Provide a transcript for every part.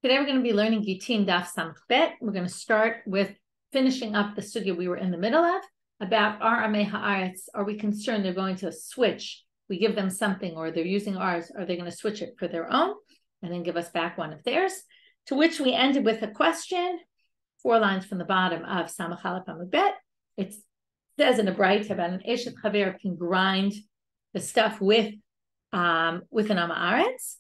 Today we're going to be learning Gittin Daf Samch. We're going to start with finishing up the sugya we were in the middle of about our Amei Haaretz. Are we concerned they're going to switch? We give them something or they're using ours. Are they going to switch it for their own and then give us back one of theirs? To which we ended with a question, 4 lines from the bottom of Samach Aleph Amud Bet. It says in a bright about an Eshet Chaver can grind the stuff with an Haaretz,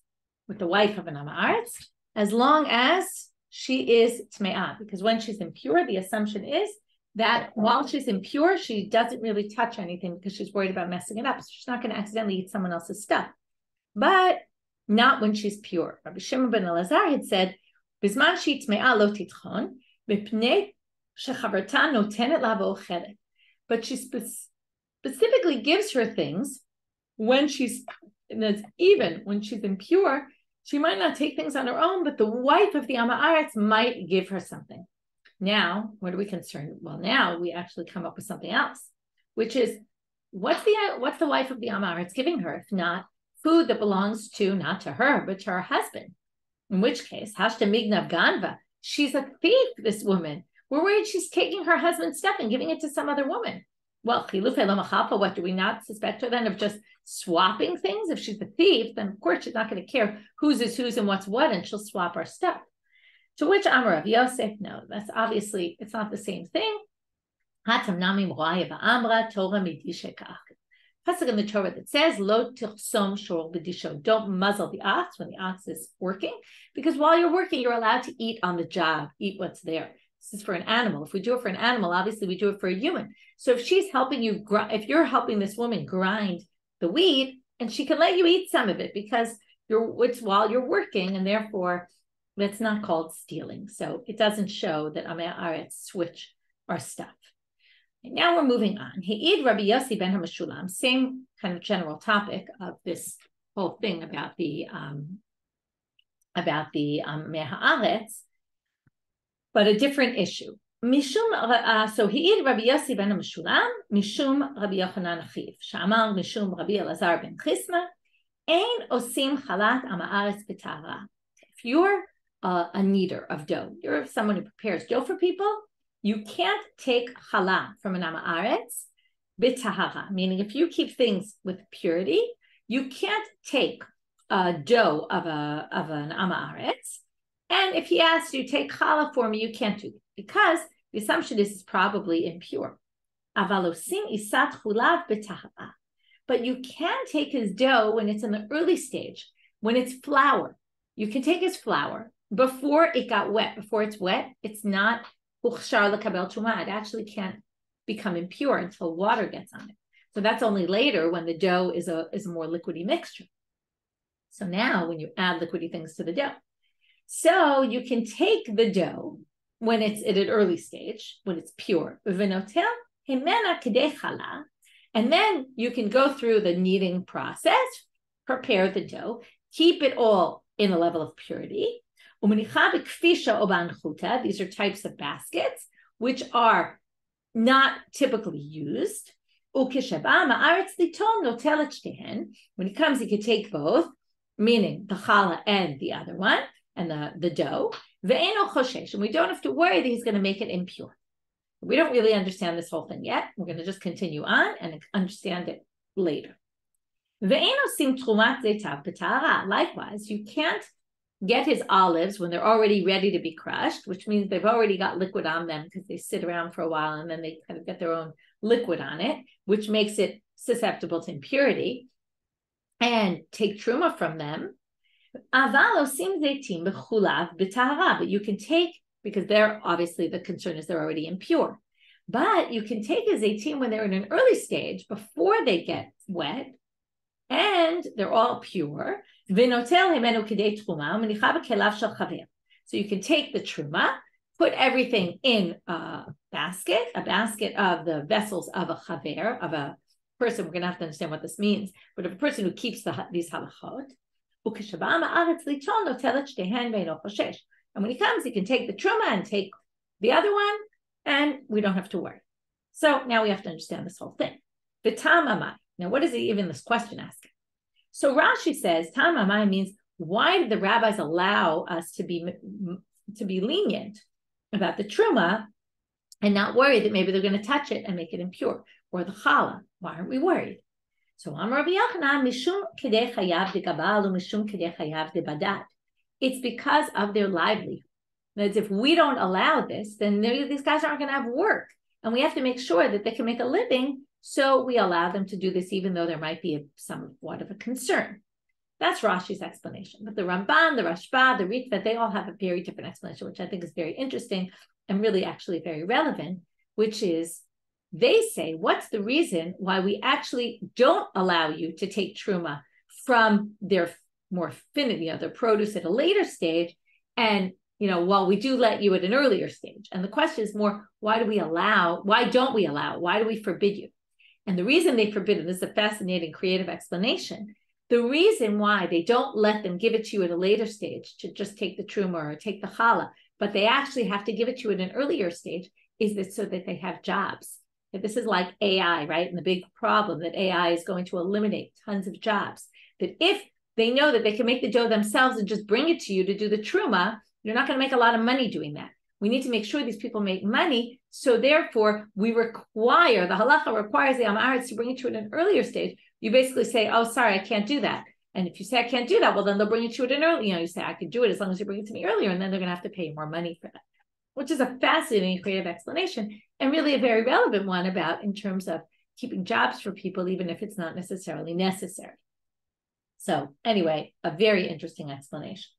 with the wife of an Haaretz, as long as she is tme'ah, because when she's impure, the assumption is that while she's impure, she doesn't really touch anything because she's worried about messing it up. So she's not going to accidentally eat someone else's stuff, but not when she's pure. Rabbi Shimon ben Elazar had said, "Bisman she tme'ah lo titchon, mipnei shechaverta notenet la v'ochelet." But she specifically gives her things when she's, even when she's impure. She might not take things on her own, but the wife of the Haaretz might give her something. Now, what are we concerned? Well, now we actually come up with something else, which is what's the wife of the Haaretz giving her, if not food that belongs to, not to her, but to her husband? In which case, hashta mignav ganva, she's a thief, this woman. We're worried she's taking her husband's stuff and giving it to some other woman. Well, what do we not suspect her then of just swapping things? If she's a thief, then of course she's not going to care whose is whose and what's what, and she'll swap our stuff. To which Amar Rav Yosef, no, that's obviously, it's not the same thing. Pasuk in the Torah that says, Lo tichsom shor b'disho, don't muzzle the ox when the ox is working, because while you're working, you're allowed to eat on the job, eat what's there. This is for an animal. If we do it for an animal, obviously we do it for a human. So if she's helping you, if you're helping this woman grind the wheat, and she can let you eat some of it because it's while you're working, and therefore that's not called stealing. So it doesn't show that Amei Haaretz switch our stuff. And now we're moving on. He'id Rabbi Yossi ben HaMeshulam, same kind of general topic of this whole thing about the Amei Haaretz, but a different issue. So he Rabbi Yossi ben HaMeshulam, Mishum Rabbi Yochanan Achiv, Shamar Mishum Rabbi Elazar ben Chisma, Ein Osim Chalat Amei Haaretz b'tahara. If you're a kneader of dough, you're someone who prepares dough for people, you can't take challah from an Amei Haaretz b'tahara, meaning if you keep things with purity, you can't take dough of an Amei Haaretz. And if he asks you, take challah for me, you can't do it because the assumption is it's probably impure. Avalosim isat chulav b'tahara. But you can take his dough when it's in the early stage, when it's flour. You can take his flour before it got wet. Before it's wet, it's not uchshar lekabel tumah. It actually can't become impure until water gets on it. So that's only later when the dough is a more liquidy mixture. So now when you add liquidy things to the dough, so you can take the dough when it's at an early stage, when it's pure, v'notel himena kedei challah, and then you can go through the kneading process, prepare the dough, keep it all in a level of purity. These are types of baskets which are not typically used. When he comes, he can take both, meaning the challah and the other one, and the dough, and we don't have to worry that he's going to make it impure. We don't really understand this whole thing yet. We're going to just continue on and understand it later. Likewise, you can't get his olives when they're already ready to be crushed, which means they've already got liquid on them because they sit around for a while and then they kind of get their own liquid on it, which makes it susceptible to impurity, and take truma from them. But you can take, because they're obviously, the concern is they're already impure, but you can take a zaitim when they're in an early stage before they get wet and they're all pure. So you can take the truma, put everything in a basket of the vessels of a chaver, of a person. We're going to have to understand what this means, but of a person who keeps these halachot. And when he comes, he can take the truma and take the other one, and we don't have to worry. So now we have to understand this whole thing. Now, what is even this question asking? So Rashi says, Tamamai means why did the rabbis allow us to be lenient about the truma and not worried that maybe they're going to touch it and make it impure? Or the challah, why aren't we worried? So Rabbi Yochanan, mishum kedei chayav de gabal mishum kedei chayav de badat. It's because of their livelihood. That if we don't allow this, then these guys aren't going to have work. And we have to make sure that they can make a living. So we allow them to do this, even though there might be somewhat of a concern. That's Rashi's explanation. But the Ramban, the Rashba, the Ritva, they all have a very different explanation, which I think is very interesting and really actually very relevant, which is they say, what's the reason why we actually don't allow you to take truma from their more finity, their produce at a later stage, and while we do let you at an earlier stage? And the question is more, why don't we allow? Why do we forbid you? And the reason they forbid it, this is a fascinating creative explanation. The reason why they don't let them give it to you at a later stage to just take the truma or take the challah, but they actually have to give it to you at an earlier stage, is that so that they have jobs. That this is like AI, right? And the big problem that AI is going to eliminate tons of jobs. That if they know that they can make the dough themselves and just bring it to you to do the truma, you're not going to make a lot of money doing that. We need to make sure these people make money. So therefore, the halacha requires the Amaretz to bring it to you at an earlier stage. You basically say, oh, sorry, I can't do that. And if you say, I can't do that, well, then they'll bring it to you at an early, you say, I could do it as long as you bring it to me earlier. And then they're going to have to pay more money for that, which is a fascinating creative explanation and really a very relevant one about in terms of keeping jobs for people, even if it's not necessarily necessary. So anyway, a very interesting explanation.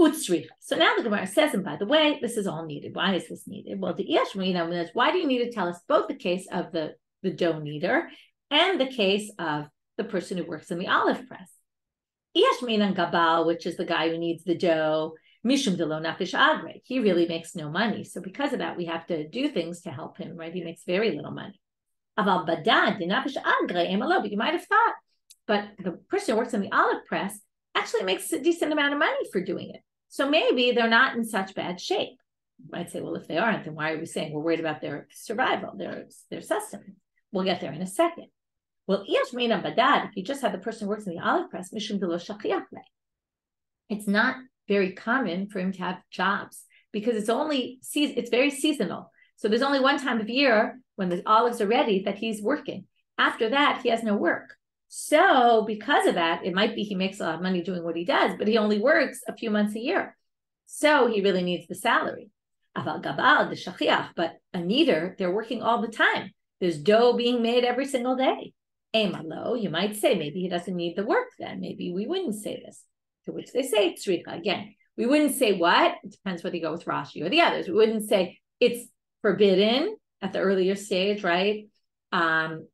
Utsricha. So now the Gemara says, and by the way, this is all needed. Why is this needed? Well, the Iyashmina, why do you need to tell us both the case of the dough kneader and the case of the person who works in the olive press? Iyashmina Gabal, which is the guy who needs the dough, Mishum Delo Nafish Agre. He really makes no money. So because of that, we have to do things to help him, right? He makes very little money. Aval Badad, Nafish Agre, Emalo, but you might have thought, but the person who works in the olive press actually makes a decent amount of money for doing it. So maybe they're not in such bad shape. You might say, well, if they aren't, then why are we saying we're worried about their survival, their sustenance? We'll get there in a second. Well, Iyashmina Badad, if you just have the person who works in the olive press, Mishum Delo Shachiach, it's not very common for him to have jobs because it's very seasonal. So there's only one time of year when the olives are ready that he's working. After that, he has no work. So because of that, it might be he makes a lot of money doing what he does, but he only works a few months a year. So he really needs the salary. Aval Gabal, the Shachiach, but a kneader, they're working all the time. There's dough being made every single day. Emalo, you might say maybe he doesn't need the work then. Maybe we wouldn't say this. To which they say tzrika. Again, we wouldn't say what? It depends whether you go with Rashi or the others. We wouldn't say it's forbidden at the earlier stage, right?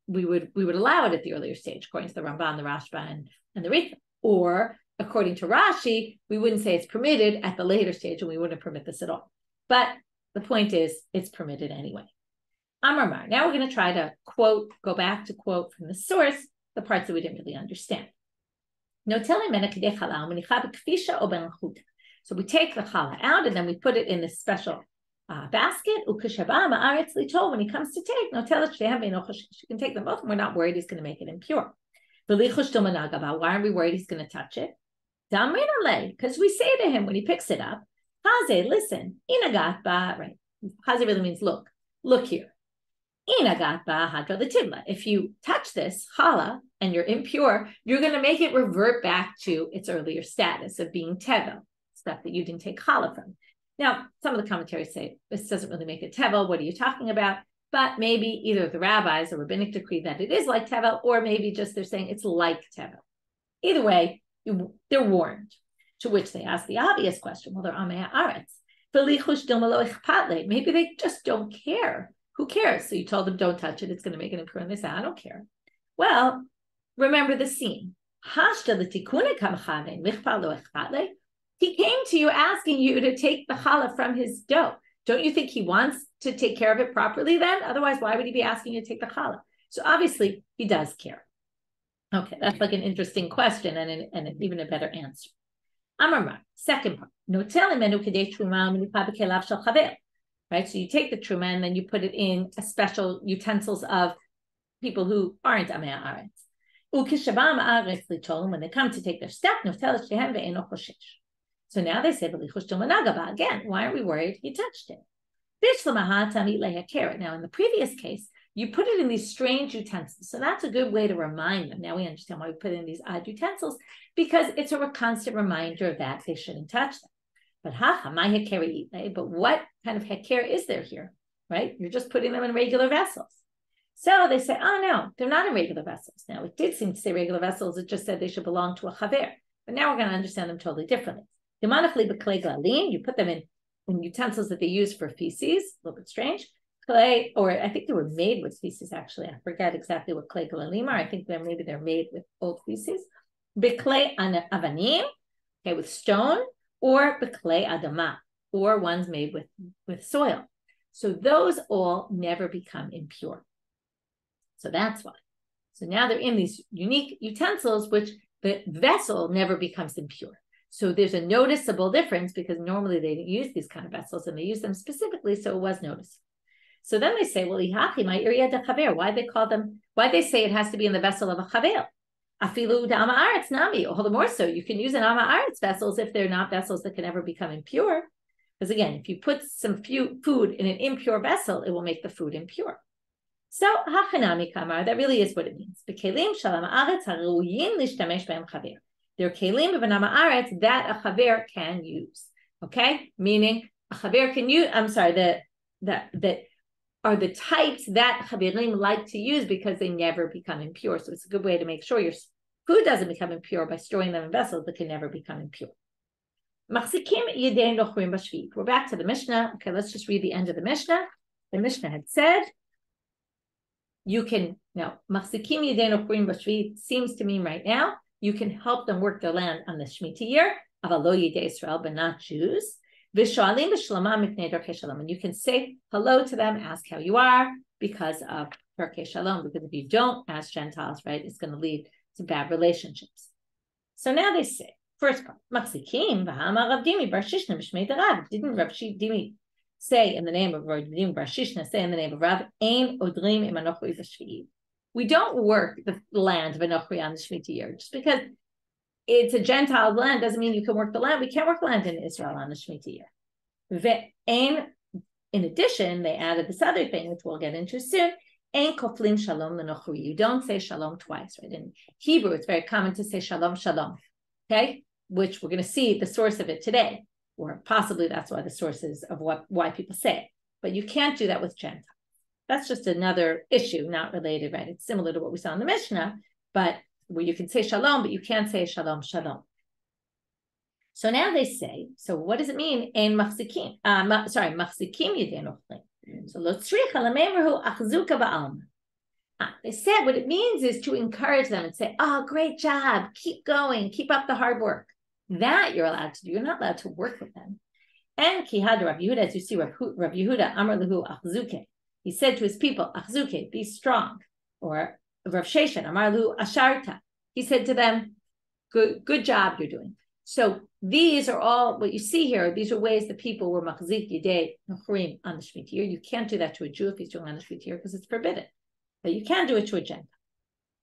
We would allow it at the earlier stage, according to the Ramban, the Rashba, and the Ritva. Or according to Rashi, we wouldn't say it's permitted at the later stage, and we wouldn't permit this at all. But the point is, it's permitted anyway. Amar. Now we're going to try to go back to quote from the source, the parts that we didn't really understand. So we take the challah out and then we put it in this special basket. When he comes to take, she can take them both, and we're not worried he's going to make it impure. Why are we worried he's going to touch it? Because we say to him when he picks it up, listen, right? Haze really means look here. If you touch this challah and you're impure, you're going to make it revert back to its earlier status of being tevel, stuff that you didn't take challah from. Now, some of the commentaries say this doesn't really make it tevel. What are you talking about? But maybe either the rabbis or rabbinic decree that it is like tevel, or maybe just they're saying it's like tevel. Either way, they're warned. To which they ask the obvious question: well, they're amei haaretz. Maybe they just don't care. Who cares? So you told them don't touch it. It's going to make it impure. And they say, I don't care. Well, remember the scene. He came to you asking you to take the challah from his dough. Don't you think he wants to take care of it properly then? Otherwise, why would he be asking you to take the challah? So obviously, he does care. Okay, that's like an interesting question and even a better answer. Amar, second part. Right, so you take the truma and then you put it in a special utensils of people who aren't amei haaretz. When they come to take their step, so now they say, again, why aren't we worried? He touched it. Now, in the previous case, you put it in these strange utensils. So that's a good way to remind them. Now we understand why we put in these odd utensils, because it's a constant reminder that they shouldn't touch them. But what kind of heker is there here, right? You're just putting them in regular vessels. So they say, oh no, they're not in regular vessels. Now it did seem to say regular vessels. It just said they should belong to a chaver. But now we're going to understand them totally differently. You put them in utensils that they use for feces, a little bit strange. Clay, or I think they were made with feces, actually. I forget exactly what clay galalim are. I think they're made with old feces. Beklei avanim, okay, with stone, or beklei adama, or ones made with soil. So those all never become impure. So that's why. So now they're in these unique utensils, which the vessel never becomes impure. So there's a noticeable difference, because normally they didn't use these kind of vessels and they use them specifically, so it was noticeable. So then they say, well, why they say it has to be in the vessel of a chaver? Afilu dama aretz nami, all the more so. You can use an ama aretz vessels if they're not vessels that can ever become impure. Because again, if you put some food in an impure vessel, it will make the food impure. So hachanami kamar, that really is what it means. Bekelim shalama aretz haruyin lishtamesh behem chaver. They're kelim of an ama aretz that a chaver can use. Okay, meaning a chaver can use. I'm sorry, that are the types that chaverim like to use, because they never become impure. So it's a good way to make sure your food doesn't become impure by storing them in vessels that can never become impure. We're back to the Mishnah. Okay, let's just read the end of the Mishnah. The Mishnah had said, you can, now, machzikim yedei nochrim b'shvi seems to mean right now, you can help them work their land on the Shemitah year, aval lo yedei Israel, but not Jews. And you can say hello to them, ask how you are, because of Darkei Shalom. Because if you don't ask Gentiles, right, it's going to lead to bad relationships. So now they say, first part, Maksikim, V'hama Rav Dimi Bar Shishna B'Shmei Darav. Didn't Rav Dimi say in the name of Rav Dimi Bar Shishna, say in the name of Rav, Ein Odrim Im Anochri V'Shvi'i. We don't work the land of Anochri on the Shemitah year. Just because it's a Gentile land doesn't mean you can work the land. We can't work land in Israel on the Shemitah year. In addition, they added this other thing, which we'll get into soon. Ein koflim shalom l'nochri. You don't say shalom twice, right? In Hebrew, it's very common to say shalom, shalom, okay? Which we're going to see the source of it today, or possibly that's why the source is of why people say it. But you can't do that with Gentiles. That's just another issue, not related, right? It's similar to what we saw in the Mishnah, but where you can say shalom, but you can't say shalom, shalom. So now they say, so what does it mean? Ein machzikim, machzikim yedei nochrim. So lotzricha lamemrahu achzuka ba'alma. They said what it means is to encourage them and say, oh, great job, keep going, keep up the hard work. That you're allowed to do. You're not allowed to work with them. And kihad Rav Yehuda, as you see, Rav Yehuda, Amar Lahu achzuke. He said to his people, achzuke, be strong. Or Rav Sheshan, Amar Lahu asharta. He said to them, good job you're doing. So these are all what you see here. These are ways that people were machzik yedei nochrim on the Shemitah year. You can't do that to a Jew if he's doing on the Shemitah year, because it's forbidden. But you can do it to a Gentile.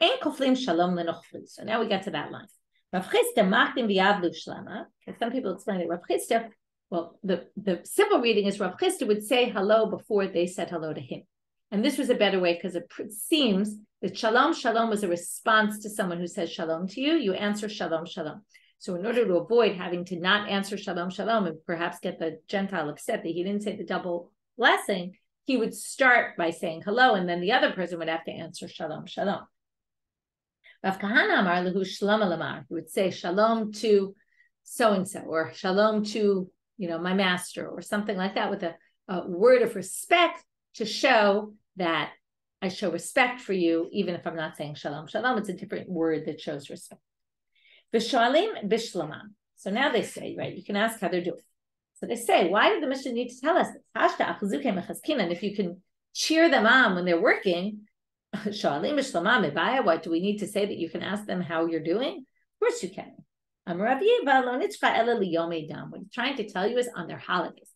Ein koflim shalom lenochri. So now we got to that line. Rav Chisda machtim v'yavlu shlama. Some people explain that Rav Chisda, well, the simple reading is Rav Chisda would say hello before they said hello to him. And this was a better way, because it seems that shalom, shalom was a response to someone who says shalom to you. You answer shalom, shalom. So in order to avoid having to not answer shalom, shalom, and perhaps get the Gentile upset that he didn't say the double blessing, he would start by saying hello, and then the other person would have to answer shalom, shalom. Rav Kahana amar lehu shalom alamar. He would say shalom to so-and-so, or shalom to, my master, or something like that, with a word of respect to show that I show respect for you, even if I'm not saying shalom, shalom. It's a different word that shows respect. V'shalim bishlamam. So now they say, right, you can ask how they're doing. So they say, why did the Mishnah need to tell us this? And if you can cheer them on when they're working, shalim bishlamam, what do we need to say that you can ask them how you're doing? Of course you can. What he's trying to tell you is on their holidays.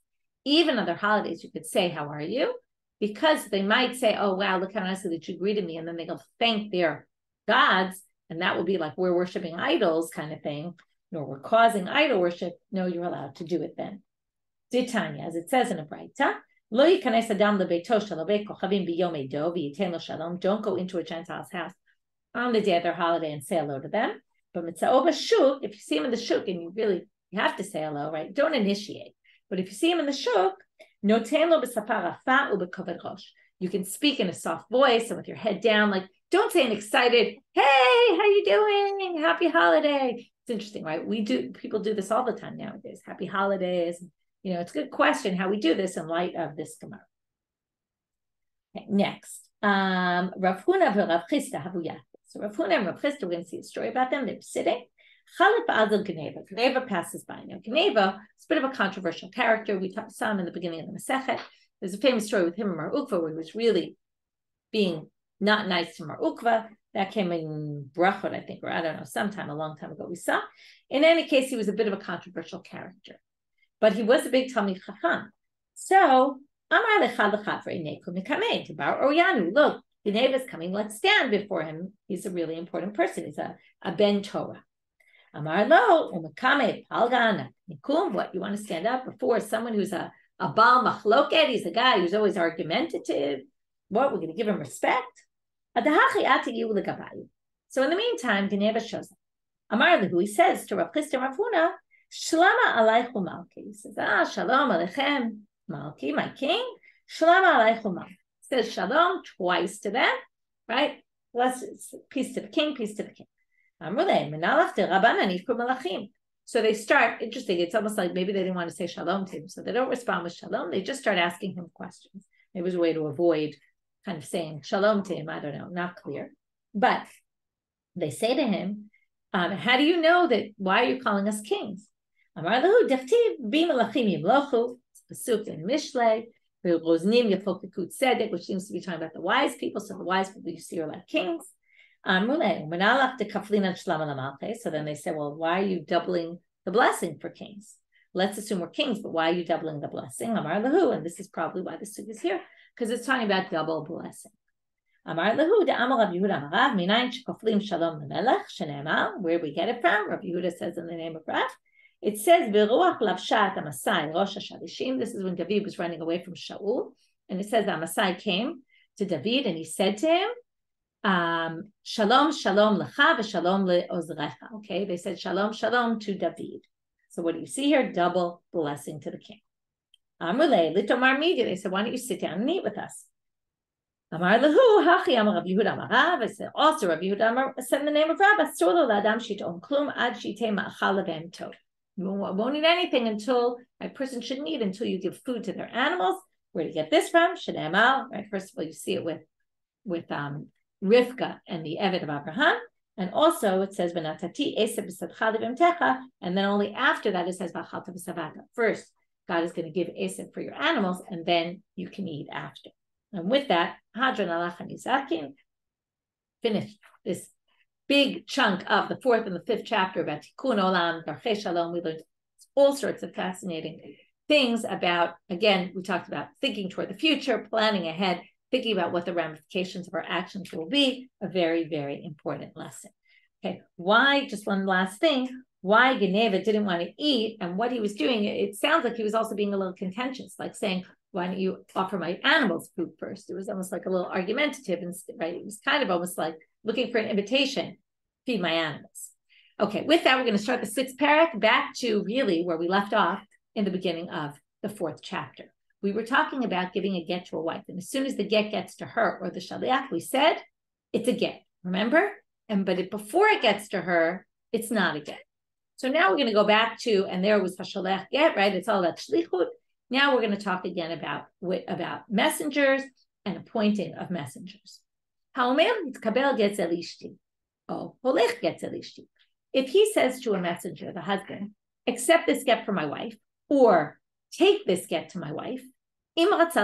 Even on their holidays, you could say, how are you? Because they might say, oh, wow, look how nicely that you greeted me. And then they go thank their gods. and that will be like we're worshiping idols kind of thing, nor we're causing idol worship, no, you're allowed to do it then. Ditanya, as it says in a Braita, Lo yikanes adam lebeito shel havei kochavim biyom edo v'yitain lo shalom. Don't go into a Gentile's house on the day of their holiday and say hello to them. But mitzvah shuk, if you see him in the shuk and you have to say hello, right? Don't initiate. But if you see him in the shuk, noten lo b'sapar rafa u'b'koved rosh. You can speak in a soft voice and with your head down, like don't say an excited, "Hey, how you doing? Happy holiday." It's interesting, right? People do this all the time nowadays. Happy holidays. It's a good question how we do this in light of this Gemara. Okay, next, Rav Huna and Rav Chisda Havuyah. So Rav Huna and Rav Chisda, we're going to see a story about them. They're sitting. Chalip Adel Geneva. Geneva passes by. Now, Geneva is a bit of a controversial character. We saw him in the beginning of the Masechet. There's a famous story with him and Mar Ukva where he was really being not nice to Mar Ukva. That came in Brachot, I think, or I don't know, sometime a long time ago we saw. In any case, he was a bit of a controversial character. But he was a big Talmid Chacham. So, Amar lecha lechavre neku mikamei to Bar Oyanu. Look, Geneva is coming. Let's stand before him. He's a really important person. He's a Ben Torah. Amar lo umakame palgana nikum. What, you want to stand up before someone who's a Baal Machloket? He's a guy who's always argumentative. What, we're going to give him respect? So in the meantime, Geneva shows up. Amar lehu, he says to Rav Chisda Rav Huna, Shlama alaychu malki. He says, shalom aleichem malki, my king. Shlama alaychu malki. He says shalom twice to them, right? Peace to the king, peace to the king. So they start, interesting, it's almost like maybe they didn't want to say shalom to him, so they don't respond with shalom, they just start asking him questions. It was a way to avoid kind of saying shalom to him, I don't know, not clear. But they say to him, how do you know that, why are you calling us kings? Amar lahu dechtiv b'malachim yimlochu, pasuk in Mishlei, v'roznim yafokekut tzedek, which seems to be talking about the wise people. So the wise people you see are like kings. So then they say, well, why are you doubling the blessing for kings? Let's assume we're kings, but why are you doubling the blessing? Amar lahu, and this is probably why the sugya is here, because it's talking about double blessing. Amar lahu de'amar Rav Yehuda Amarav minayin shekoflim shalom lemelech shene'emar. Where we get it from? Rav Yehuda says in the name of Rav. It says v'ruach lavshat Amasai Rosh Hashanah. This is when David was running away from Shaul, and it says Amasai came to David and he said to him, Shalom shalom lecha v'shalom le'ozrecha. Okay, they said shalom shalom to David. So what do you see here? Double blessing to the king. Amrulei litomar media. They said, why don't you sit down and eat with us? Amar lahu hachi amar Rav Yehuda Amarav. I said, also Rav Yehuda said in the name of Rav, asur lo l'adam shit'om klum ad shitei ma'achal le'vem tov. You won't eat anything until a person shouldn't eat until you give food to their animals. Where to get this from? Shene'emal. Right. First of all, you see it with Rivka and the Eved of Abraham, and also it says v'natati esed b'sadcha levemtecha, and then only after that it says v'achalta b'savata. First, God is going to give esed for your animals, and then you can eat after. And with that, Hadran alach hanizakin finished this big chunk of the 4th and the 5th chapter about Tikkun Olam, Darchei Shalom. We learned all sorts of fascinating things about, again, we talked about thinking toward the future, planning ahead, thinking about what the ramifications of our actions will be, a very, very important lesson. Okay, why, just one last thing, why Geneva didn't want to eat and what he was doing, it sounds like he was also being a little contentious, like saying, why don't you offer my animals food first? It was almost like a little argumentative, right? It was kind of almost like looking for an invitation, feed my animals. Okay, with that, we're going to start the 6th parak back to really where we left off in the beginning of the 4th chapter. We were talking about giving a get to a wife, and as soon as the get gets to her or the shaliach, we said it's a get, remember? But before it gets to her, it's not a get. So now we're going to go back to, and there was hashalech get, right? It's all about shlichut. Now we're going to talk again about messengers and appointing of messengers. If he says to a messenger, the husband, accept this get for my wife, or take this get to my wife, at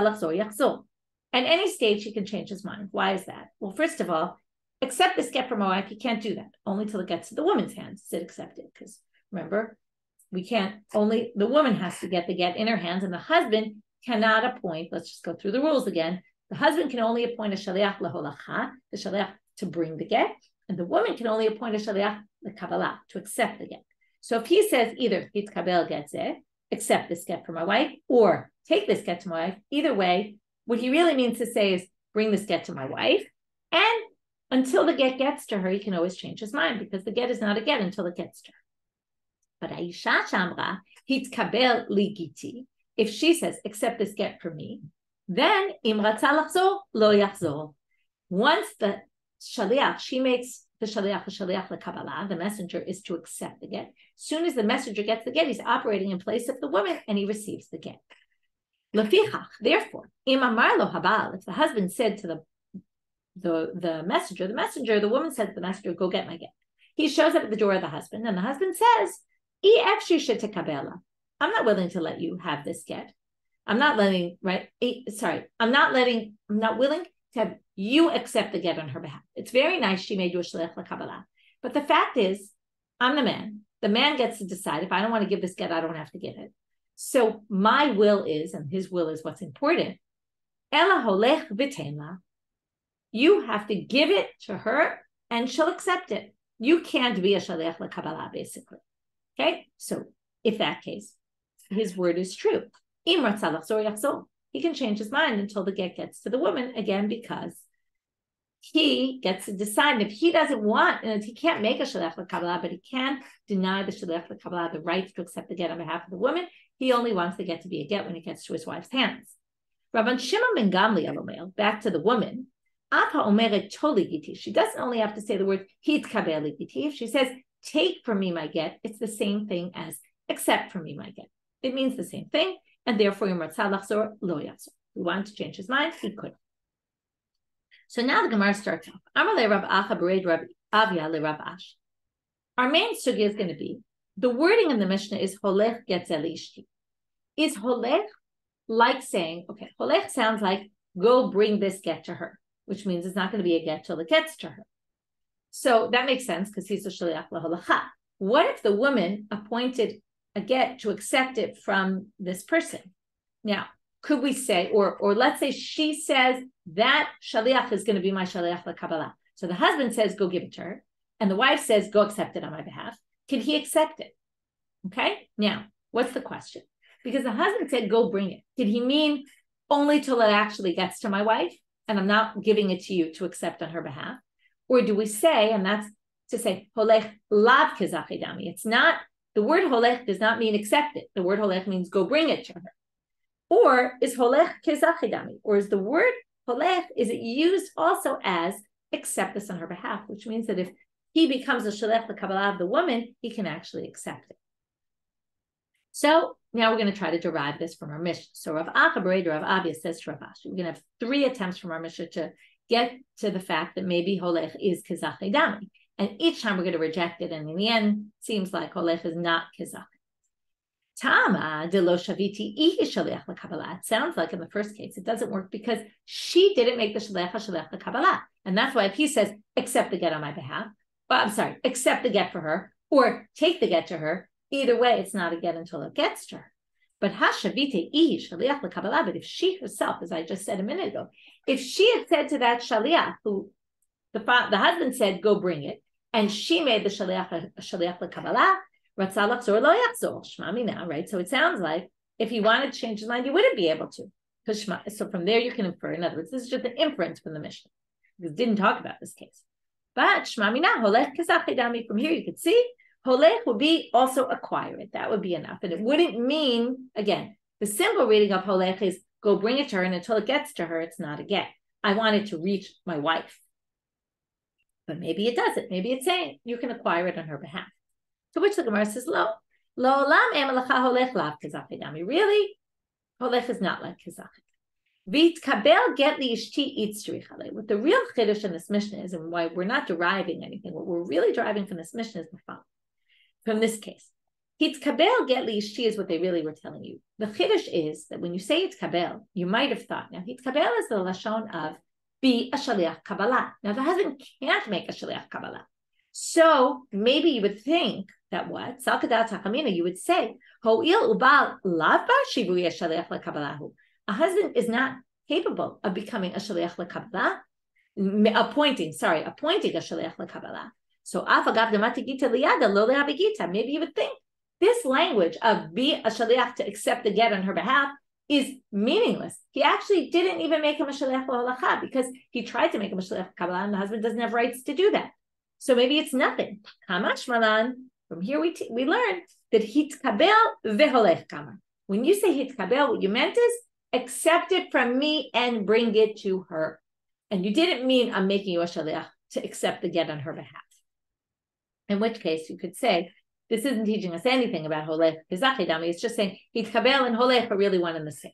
any stage he can change his mind. Why is that? Well, first of all, accept this get for my wife, he can't do that, only till it gets to the woman's hands, sit accept it, because remember, we can't, only the woman has to get the get in her hands, and the husband cannot appoint, let's just go through the rules again, the husband can only appoint a shaliach laholacha, the shaliach to bring the get, And the woman can only appoint a shaliach lekabbalah, to accept the get. So if he says either hitkabel gets it, accept this get for my wife, or take this get to my wife, either way, what he really means to say is bring this get to my wife. And until the get gets to her, he can always change his mind, because the get is not a get until it gets to her. But Aisha Shamra, hitkabel li giti, if she says, accept this get for me, then im ratza lachzor, lo yachzor. Once the shaliach, she makes the shaliach lekabbalah, the messenger is to accept the get. As soon as the messenger gets the get, he's operating in place of the woman, and he receives the get. Lefichach, therefore, im amar lo habal, if the husband said to the messenger, the woman said to the messenger, go get my get. He shows up at the door of the husband, and the husband says, I'm not willing to let you have this get. I'm not willing to have you accept the get on her behalf. It's very nice she made you a shaliach lekabbalah. But the fact is, I'm the man. The man gets to decide. If I don't want to give this get, I don't have to give it. So my will is, and his will is what's important, ela holech v'tein. You have to give it to her, and she'll accept it. You can't be a shaliach lekabbalah, basically. Okay? So if that case, his word is true. Im ratza lachzor yachzor. He can change his mind until the get gets to the woman, again, because he gets to decide. And if he doesn't want, and he can't make a shaliach lekabbalah, but he can deny the shaliach lekabbalah the right to accept the get on behalf of the woman. He only wants the get to be a get when it gets to his wife's hands. Rabban Shimon ben Gamliel Omer, back to the woman, Apa omeret toli giti. She doesn't only have to say the word hitkabel giti. If she says, take from me my get, it's the same thing as accept from me my get. It means the same thing, and therefore, we want to change his mind, he could. So now the Gemara starts off. Our main sugya is going to be, the wording in the Mishnah is holech getzel ishti. Is holech like saying, okay, holech sounds like go bring this get to her, which means it's not going to be a get till it gets to her. So that makes sense, because he's a shaliach laholacha. What if the woman appointed a get to accept it from this person? Now, could we say, or let's say she says that shaliach is going to be my shaliach lekabbalah. So the husband says, go give it to her. And the wife says, go accept it on my behalf. Can he accept it? Okay. Now, what's the question? Because the husband said, go bring it. Did he mean only till it actually gets to my wife, and I'm not giving it to you to accept on her behalf? Or do we say, and that's to say, holech lav kezachidami. It's not, the word holech does not mean accept it. The word holech means go bring it to her. Or is holech kezachidami? Or is the word holech, is it used also as accept this on her behalf, which means that if he becomes a shaliach lekabbalah of the woman, he can actually accept it. So now we're going to try to derive this from our Mishnah. So Rav Acha Bered Rav Avia says to Rav Ashi, we're going to have 3 attempts from our Mishnah to get to the fact that maybe holech is kezachidami. And each time we're going to reject it. And in the end, it seems like holech is not kezach. Tama de lo shaviti ihi shaliach lekabbalah. It sounds like in the first case, it doesn't work because she didn't make the shaliach lekabbalah. And that's why if he says, accept the get on my behalf, accept the get for her, or take the get to her, either way, it's not a get until it gets to her. But hashavite ihi shaliach lekabbalah, but if she herself, as I just said a minute ago, if she had said to that shaliach, who the husband said, go bring it, and she made the shaliach lekabbalah, ratzah lachzor lo yachzor, shma mina, right? So it sounds like if he wanted to change his mind, he wouldn't be able to. So from there you can infer, in other words, this is just an inference from the Mishnah, because it didn't talk about this case. But shma mina, holech kezachidami, from here you could see, holech would be also acquire it. That would be enough. And it wouldn't mean, again, the simple reading of holech is go bring it to her, and until it gets to her, it's not a get. I want it to reach my wife. But maybe it doesn't. Maybe it's saying you can acquire it on her behalf. To which the Gemara says, lo olam emelacha holech lav kezachidami. Really? Holech is not like kezachid. V'tkabel get li ishti itzri chale. What the real chiddush in this Mishnah is, and why we're not deriving anything, what we're really deriving from this Mishnah is the following. From this case, hitkabel get li ishti is what they really were telling you. The chiddush is that when you say hitkabel, you might have thought, now hitkabel is the lashon of be a shaliach kabbalah. Now the husband can't make a shaliach kabbalah. So maybe you would think that what? Salkadat Hakamina, you would say, Ho'il ubal lav bar shivuya shaliach lekabbalahu. A husband is not capable of becoming a shaliach lekabbalah. appointing a shaliach lekabbalah. So maybe you would think this language of be a shaliach to accept the get on her behalf is meaningless. He actually didn't even make him a shaliach l'halacha because he tried to make him a shaliach kabbalah, and the husband doesn't have rights to do that. So maybe it's nothing. Kamash malan. From here we learn that hitkabel veholech kamar. When you say hitkabel, what you meant is accept it from me and bring it to her. And you didn't mean I'm making you a shaliach to accept the get on her behalf. In which case you could say, this isn't teaching us anything about holech kizachidami. It's just saying hitkabel and holech are really one and the same.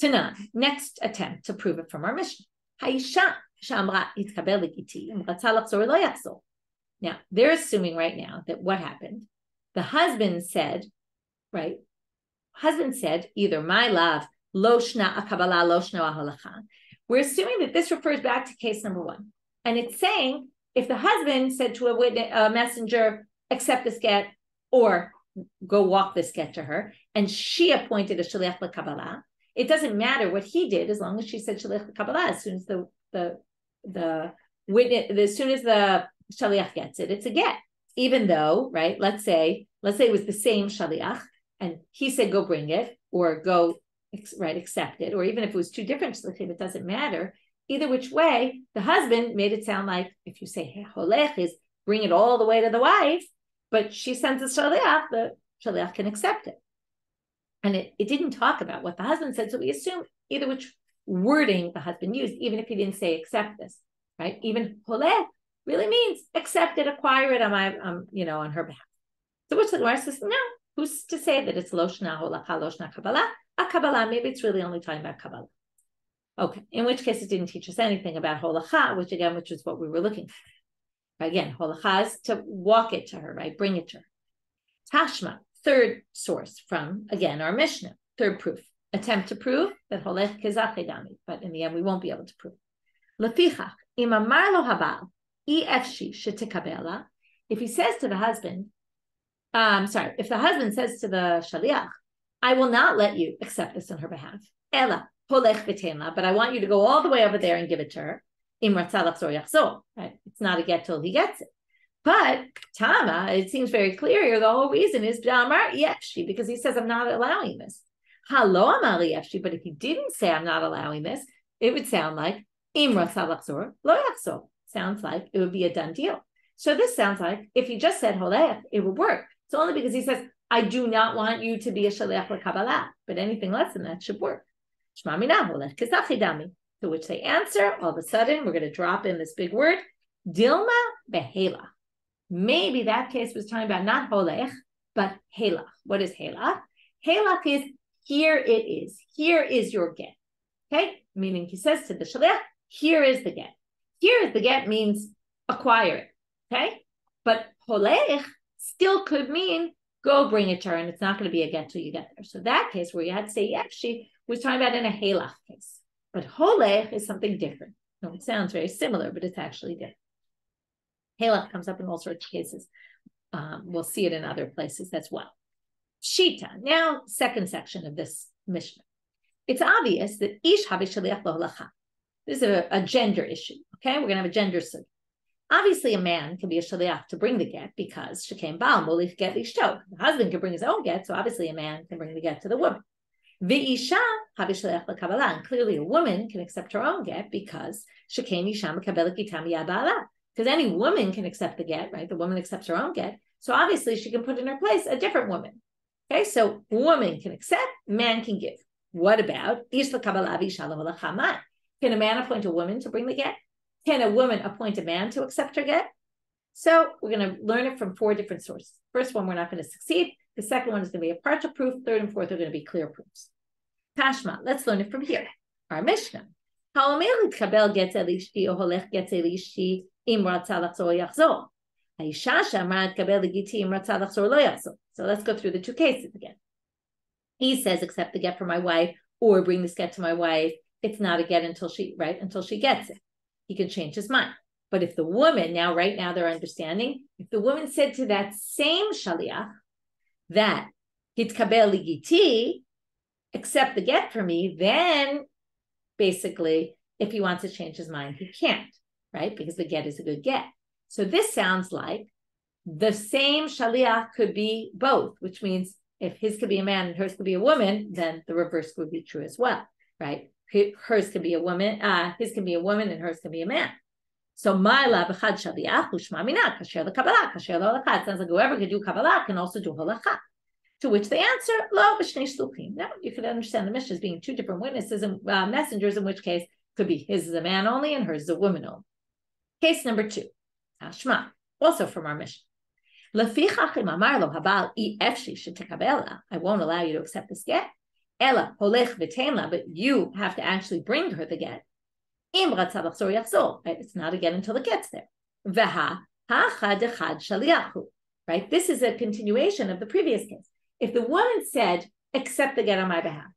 Tanan, next attempt to prove it from our Mishnah. Haisha shamra hitkabel legiti ratzah lachzor lo yachzor. Now they're assuming right now that what happened, the husband said, right? Husband said either my love lo shna akabala lo shna halacha. We're assuming that this refers back to case number one, and it's saying if the husband said to a messenger, accept this get, or go walk this get to her, and she appointed a shaliach l'kabbalah, it doesn't matter what he did as long as she said shaliach l'kabbalah. As soon as the witness, as soon as the shaliach gets it, it's a get. Even though, right? Let's say it was the same shaliach, and he said go bring it or go accept it, or even if it was two different shaliachim, it doesn't matter. Either which way, the husband made it sound like if you say hey, holech is bring it all the way to the wife, but she sends a shaliach, the shaliach can accept it. And it didn't talk about what the husband said, so we assume either which wording the husband used, even if he didn't say accept this, right? Even holech really means accept it, acquire it on her behalf. So which the Gemara says, no, who's to say that it's lo shna holacha, lo shna kabbalah? A kabbalah, maybe it's really only talking about kabbalah. Okay, in which case it didn't teach us anything about holacha, which is what we were looking for. Again, holacha is to walk it to her, right? Bring it to her. Tashma, third source from, again, our Mishnah, third proof. Attempt to prove that holech kezachidami, but in the end we won't be able to prove. Lefichach, im amar lo habal, efshi shetikabela, if he says to the husband, if the husband says to the shaliach, I will not let you accept this on her behalf. Ela, holech v'tein, but I want you to go all the way over there and give it to her. Im ratzah lachzor yachzor, right? It's not a get till he gets it. But Tama, it seems very clear here, the whole reason is because he says, I'm not allowing this. Halo amar yefshi, but if he didn't say, I'm not allowing this, it would sound like im ratzah lachzor lo yachzor. Sounds like it would be a done deal. So this sounds like if he just said holech, it would work. It's only because he says, I do not want you to be a shaliach l'kabbalah, but anything less than that should work. Shma mina holech kezachidami. To which they answer, all of a sudden, we're going to drop in this big word, dilma behela. Maybe that case was talking about not holech, but helach. What is helach? Helach is, here it is. Here is your get. Okay? Meaning he says to the shaliach, here is the get. Here is the get means acquire it. Okay? But holech still could mean go bring it to her, and it's not going to be a get till you get there. So that case where you had to say yefshi was talking about in a helach case. But holech is something different. No, it sounds very similar, but it's actually different. Helach comes up in all sorts of cases. We'll see it in other places as well. Shita. Now, second section of this Mishnah. It's obvious that ish habe shaliach lo halacha. This is a gender issue. Okay, we're going to have a gender suit. Obviously, a man can be a shaliach to bring the get because shekaim baal molich get lishto. The husband can bring his own get, so obviously a man can bring the get to the woman. Ve'isha habe shaliach l'kabbalah, and clearly a woman can accept her own get because shekaim isha mekabelet gitam miyad ba'ala. Because any woman can accept the get, right? The woman accepts her own get, so obviously she can put in her place a different woman. Okay, so woman can accept, man can give. What about ish l'kabbalah v'isha l'holacha? Can a man appoint a woman to bring the get? Can a woman appoint a man to accept her get? So we're going to learn it from four different sources. First one, we're not going to succeed. The second one is going to be a partial proof. Third and fourth are going to be clear proofs. Tashma, let's learn it from here. Our Mishnah. So let's go through the two cases again. He says, accept the get for my wife, or bring this get to my wife. It's not a get until she gets it. He can change his mind. But if the woman, right now they're understanding, if the woman said to that same shaliach that hitkabel ligiti, accept the get for me, then basically if he wants to change his mind, he can't, right? Because the get is a good get. So this sounds like the same shaliach could be both, which means if his could be a man and hers could be a woman, then the reverse would be true as well, right? Hers could be a woman, his can be a woman and hers can be a man. So my la b'chad shaliach u'shma mina kasher l'kabbalah kasher l'holacha. It sounds like whoever could do kabbalah can also do holacha. To which they answer, lo b'shnei shluchim. Now you could understand the Mishnah as being two different witnesses and messengers, in which case it could be his is a man only and hers is a woman only. Case number 2, Ashma, also from our Mishnah. Lefichach im amar lo habal I efshi shetekabela. I won't allow you to accept this get. Ela holech v'tein la, but you have to actually bring her the get. It's not a get until it gets there. Right? This is a continuation of the previous case. If the woman said, accept the get on my behalf,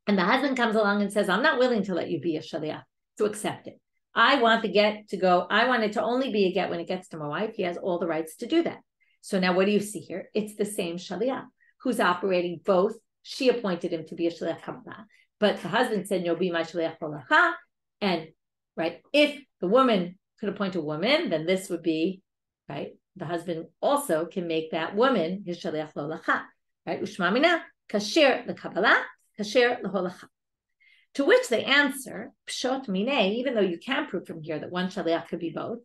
and the husband comes along and says, I'm not willing to let you be a shaliach, to accept it. I want the get to go. I want it to only be a get when it gets to my wife. He has all the rights to do that. So now what do you see here? It's the same shaliach who's operating both. She appointed him to be a shaliach kabbalah, but the husband said, no, be my shaliach holacha. And right, if the woman could appoint a woman, then this would be, right, the husband also can make that woman his shaliach holacha, right? Ushma mina kasher l'kabbalah, kasher l'holacha. To which they answer, pshot minei, even though you can prove from here that one shaliach could be both,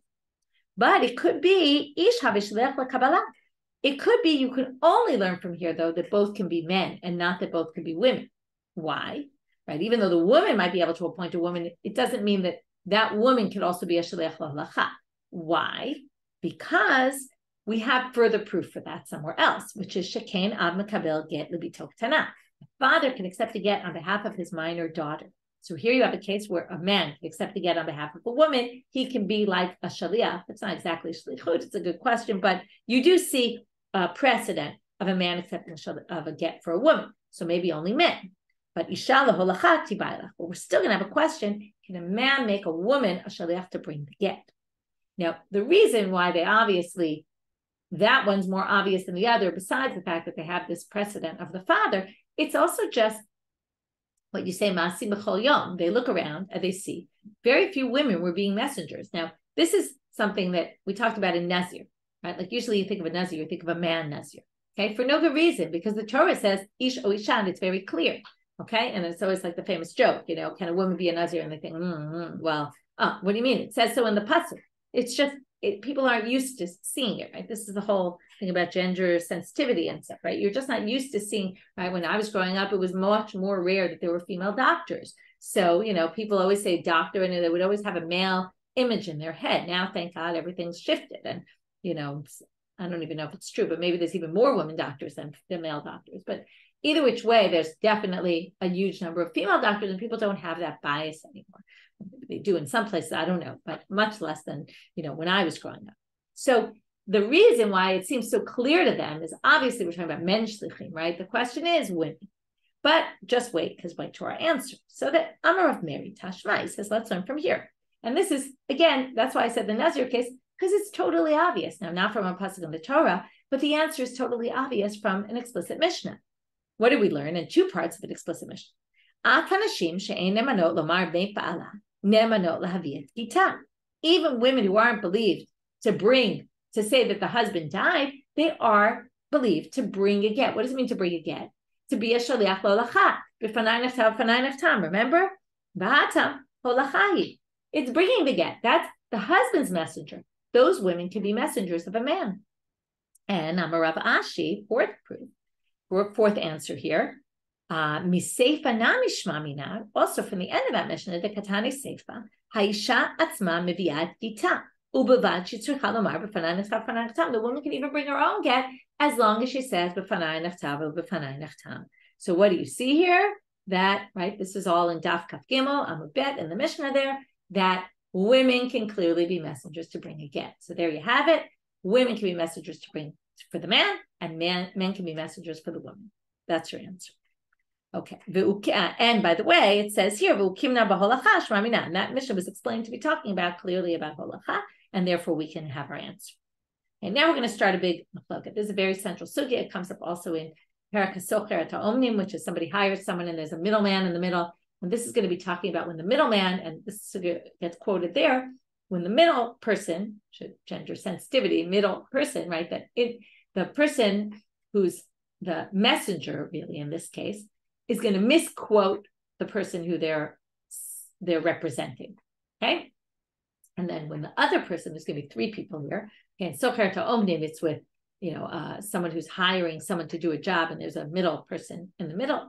but it could be ish havi shaliach l'kabbalah. It could be you can only learn from here, though, that both can be men and not that both can be women. Why? Right? Even though the woman might be able to appoint a woman, it doesn't mean that that woman can also be a shaliach l'holacha. Why? Because we have further proof for that somewhere else, which is shekain av mekabel get libito ktana. A father can accept a get on behalf of his minor daughter. So here you have a case where a man can accept a get on behalf of a woman. He can be like a shaliach. It's not exactly shlichut. It's a good question, but you do see a precedent of a man accepting a get for a woman. So maybe only men. But isha l'holacha tibayla. But we're still going to have a question. Can a man make a woman a shaliach to bring the get? Now, the reason why they obviously, that one's more obvious than the other, besides the fact that they have this precedent of the father, it's also just what you say, ma'asim b'chol yom. They look around and they see very few women were being messengers. Now, this is something that we talked about in Nazir, right? Like usually you think of a Nazir, you think of a man Nazir, okay? For no good reason, because the Torah says, ish o isha, and it's very clear, okay? And it's always like the famous joke, you know, can a woman be a Nazir? And they think, well, what do you mean? It says so in the pasuk. It's just, people aren't used to seeing it, right? This is the whole thing about gender sensitivity and stuff, right? You're just not used to seeing, right? When I was growing up, it was much more rare that there were female doctors. So, you know, people always say doctor, and they would always have a male image in their head. Now, thank God, everything's shifted. And, you know, I don't even know if it's true, but maybe there's even more women doctors than male doctors. But either which way, there's definitely a huge number of female doctors, and people don't have that bias anymore. They do in some places, I don't know, but much less than, you know, when I was growing up. So the reason why it seems so clear to them is obviously we're talking about men shlichim, right? The question is women. But just wait, because my Torah answers. So that Amar of Mary Tashma, says, let's learn from here. And this is, again, that's why I said the Nazir case, because it's totally obvious. Now, not from a pasuk in the Torah, but the answer is totally obvious from an explicit Mishnah. What did we learn in two parts of an explicit Mishnah? Even women who aren't believed to say that the husband died, they are believed to bring a get. What does it mean to bring a get? To be a shaliach l'holacha. Remember? It's bringing the get. That's the husband's messenger. Those women can be messengers of a man. And Amarav Ashi, fourth answer here. Miseifa namishma mina. Also from the end of that Mishnah, the Katani Seifa, Haisha atzma meviat gita. The woman can even bring her own get as long as she says b'fanai nechtav or b'fanai nechtam. So what do you see here? That, right, this is all in Daf Kaf Gimel, Amud Bet, in the Mishnah there, that women can clearly be messengers to bring a get. So there you have it. Women can be messengers to bring for the man, and men can be messengers for the woman. That's your answer. Okay. And by the way, it says here, and that Mishnah was explained to be talking about clearly about holacha, and therefore we can have our answer. And now we're going to start a big machloket. This is a very central sugya. It comes up also in Parak HaSocher Omnim, which is somebody hires someone and there's a middleman in the middle. And this is going to be talking about when the middleman, and this gets quoted there, when the middle person, gender sensitivity, middle person, right? The person who's the messenger, really in this case, is going to misquote the person who they're representing. Okay. And then when the other person, there's going to be three people here. Okay, Socher to Omnim, it's with someone who's hiring someone to do a job, and there's a middle person in the middle,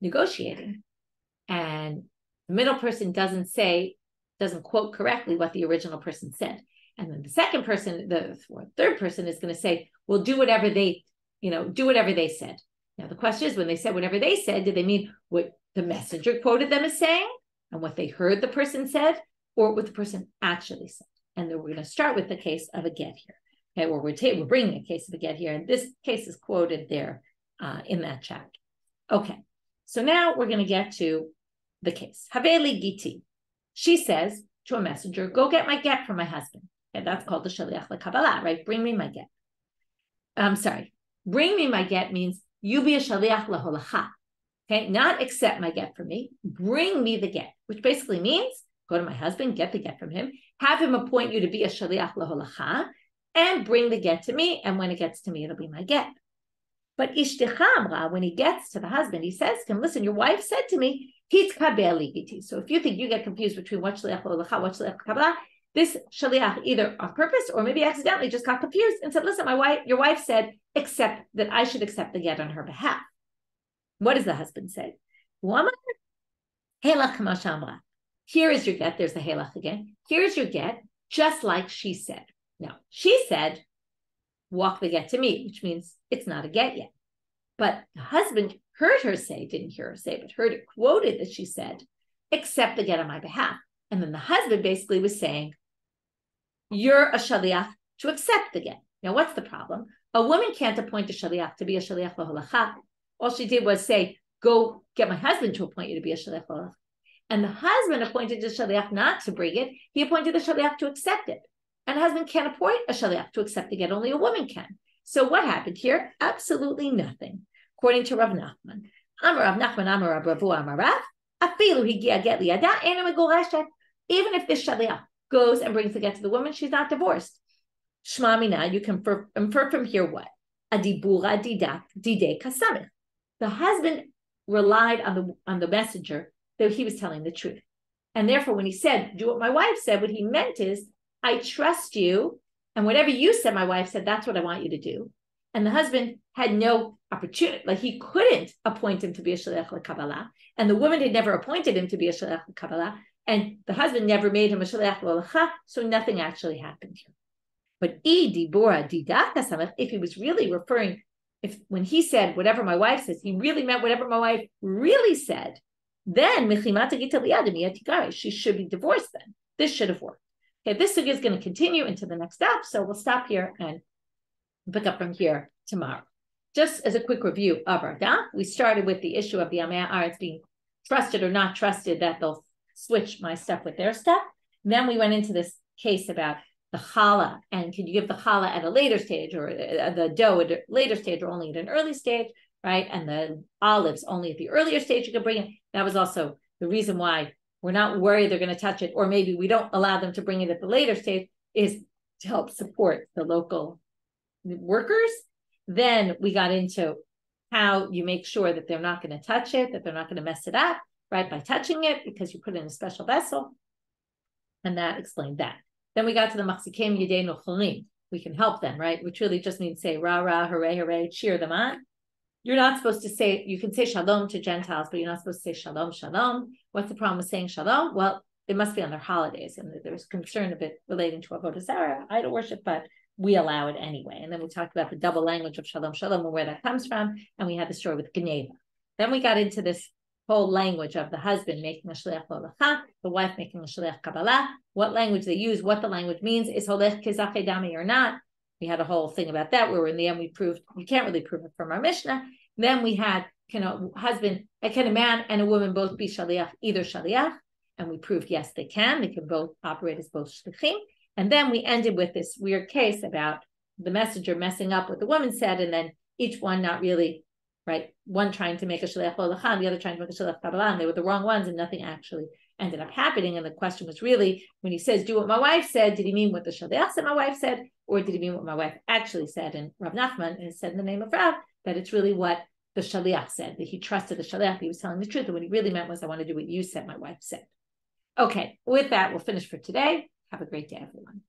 negotiating. And the middle person doesn't quote correctly what the original person said. And then the second person, the third person is going to say, well, do whatever they said. Now, the question is, when they said whatever they said, did they mean what the messenger quoted them as saying and what they heard the person said, or what the person actually said? And then we're going to start with the case of a get here. Okay, well, we're bringing a case of a get here, and this case is quoted there in that chapter. Okay, so now we're going to get to the case. Haveli Gittin. She says to a messenger, go get my get from my husband. Okay, that's called the shaliach lekabbalah, right? Bring me my get. Bring me my get means you be a shaliach laholacha. Okay, not accept my get from me. Bring me the get, which basically means go to my husband, get the get from him, have him appoint you to be a shaliach laholacha, and bring the get to me. And when it gets to me, it'll be my get. But Ishtecha Amra, when he gets to the husband, he says to him, listen, your wife said to me, Hitkabel Giti. So if you think you get confused between what shaliach laholacha, what shaliach kabbalah, this shaliach either on purpose or maybe accidentally just got confused and said, listen, your wife said, accept that I should accept the get on her behalf. What does the husband say? Here is your get. There's the helach again. Here's your get, just like she said. Now, she said, walk the get to me, which means it's not a get yet. But the husband heard her say, didn't hear her say, but heard it quoted that she said, accept the get on my behalf. And then the husband basically was saying, you're a shaliach to accept the get. Now, what's the problem? A woman can't appoint a shaliach to be a shaliach laholacha. All she did was say, go get my husband to appoint you to be a shaliach laholacha. And the husband appointed the shaliach not to bring it. He appointed the shaliach to accept it. And a husband can't appoint a shaliach to accept the get. Only a woman can. So what happened here? Absolutely nothing. According to Rav Nachman. Amar Rav Nachman, Amar Rav Ravu, Amar Rav, afilu higia get liyada, ena megoreshet. Even if this shaliach goes and brings the get to the woman, she's not divorced. Shma mina, you can infer from here what? Adibura didak dide kasamich. The husband relied on the messenger that he was telling the truth. And therefore, when he said, do what my wife said, what he meant is, I trust you, and whatever you said, my wife said, that's what I want you to do. And the husband had no opportunity, like he couldn't appoint him to be a shaliach lekabbalah, and the woman had never appointed him to be a shaliach lekabbalah, and the husband never made him a shaliach laholacha, so nothing actually happened here. But if he was really referring, when he said whatever my wife says, he really meant whatever my wife really said, then she should be divorced then. This should have worked. Okay, this sugya is going to continue into the next step, so we'll stop here and pick up from here tomorrow. Just as a quick review of our daf, we started with the issue of the Amei Haaretz being trusted or not trusted, that they'll switch my stuff with their stuff. Then we went into this case about the challah, and can you give the challah at a later stage, or the dough at a later stage, or only at an early stage, right? And the olives only at the earlier stage you can bring it. That was also the reason why we're not worried they're going to touch it, or maybe we don't allow them to bring it at the later stage, is to help support the local workers. Then we got into how you make sure that they're not going to touch it, that they're not going to mess it up, right, by touching it, because you put it in a special vessel. And that explained that. Then we got to the machzikim yedei nocholim. We can help them, right? Which really just means say rah, rah, hooray, hooray, cheer them on. You're not supposed to say, you can say shalom to Gentiles, but you're not supposed to say shalom, shalom. What's the problem with saying shalom? Well, it must be on their holidays. And there's concern a bit relating to avodah zarah, idol worship, but we allow it anyway. And then we talked about the double language of shalom, shalom, and where that comes from. And we had the story with Geneva. Then we got into this whole language of the husband making a shaliach laholacha, the wife making a shaliach kabbalah, what language they use, what the language means, is holech kezachei dami or not. We had a whole thing about that, where in the end we proved, you can't really prove it from our Mishnah. Then we had, can a man and a woman both be shaliach, either shaliach? And we proved, yes, they can both operate as both shlichim. And then we ended with this weird case about the messenger messing up what the woman said, and then each one not really right? One trying to make a shaliach l'olachan, the other trying to make a shaliach kabbalah. They were the wrong ones, and nothing actually ended up happening. And the question was really, when he says, do what my wife said, did he mean what the shaliach said my wife said, or did he mean what my wife actually said? And Rav Nachman has said in the name of Rav that it's really what the shaliach said, that he trusted the shaliach, he was telling the truth, and what he really meant was, I want to do what you said my wife said. Okay, with that, we'll finish for today. Have a great day, everyone.